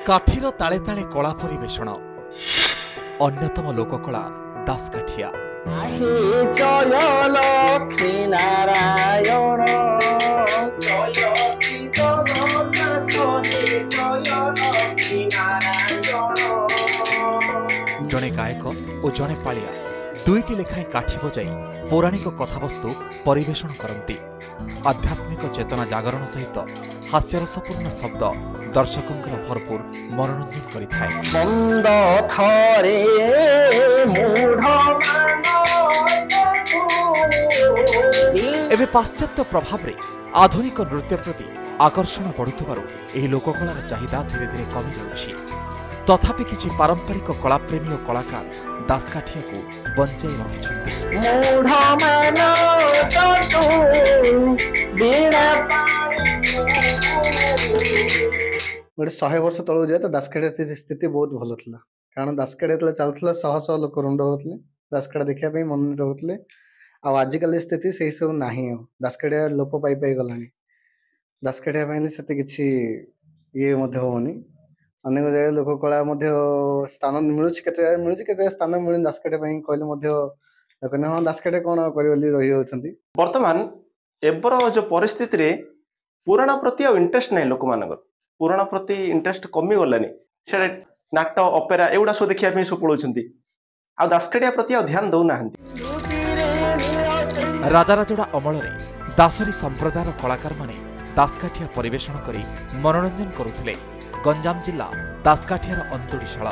काठीर ताले ताले कला परिवेषण अन्यतम लोककला दासकाठिया। जड़े गायक और जड़े पालिया दुईटी लेखाएं काठी बजाई पौराणिक कथावस्तु परिवेषण करती। आध्यात्मिक चेतना जागरण सहित हास्यरसपूर्ण शब्द दर्शकों भरपूर मनोरंजन करिथाए। एवं पाश्चात्य प्रभाव रे आधुनिक नृत्य प्रति आकर्षण बढ़ुथिबारु एही लोककलार चाहिदा धीरे धीरे कमी जाउछि। तथापि किछि पारंपरिक कलाप्रेमी और कलाकार दासकाठिया को बंचाई रखिछन्ति। गोटे 100 वर्ष तलू जाए तो दासकाठिया स्थिति बहुत भल था। कारण दासकाठिया चलता शह शह लोक रुंड होते दासकाठिया देखा मन रोते। आजिकल स्थिति से सब ना दासकाठिया लोप पाई गला। दासकाठिया से किसी ये होनी अनेक जगह लोककला स्थान मिलूँ के स्थान मिलूँ दासकाठिया कहले हाँ दासकाठिया कौन कर रही। बर्तमान एबर जो परिस्थिति रे पुराण प्रति इंटरेस्ट नहीं लोक मान पुराण प्रति इंटरेस्ट कमी गलानी से नाटक ऑपेरा एगुड़ा सब देखा सब पड़ों आ दासकाठिया प्रति ध्यान दौना। राजाराजोड़ा अमल दासरी संप्रदायर कलाकार माने दासकाठिया परिवेषण करी मनोरंजन करुथिले। गंजाम जिला दासकाठियार अंतुड़ीशाल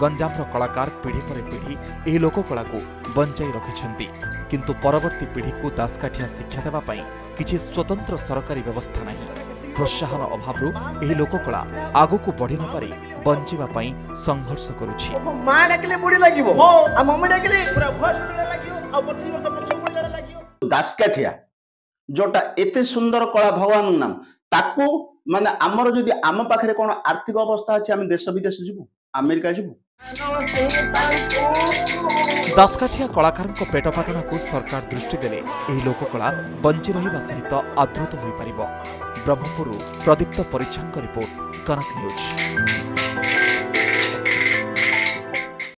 गंजामर कलाकार पीढ़ी पर पीढ़ी एही लोककला को बंचाई रखिछन्ति। किंतु परवर्ती पीढ़ी को दासकाठिया शिक्षा देबा पई किछि स्वतंत्र सरकारी व्यवस्था नाही। प्रोत्साहन अभावरु एही लोककला आगु को बढ़ी न पारि बंचिबा पई संघर्ष करुछि। मां डाकले बुडी लागिवो आ मम्मी डाकले पूरा भस लागियो आ पछी वर्ष पछ बुडी लागियो। दासकाठिया जोटा एते सुंदर कला भगवान नाम ताकू माने आमर जदि आम पाखरे कोन आर्थिक अवस्था अछि आम देश विदेश जिवु अमेरिका जिवु। दासकाठिया कलाकारक पेटपाटना को सरकार दृष्टि देले एही लोककला बंची रहिबा सहित आदृत होई परिबो। ब्रह्मपुर प्रदीप्त परिच्छांक रिपोर्ट कनक न्यूज।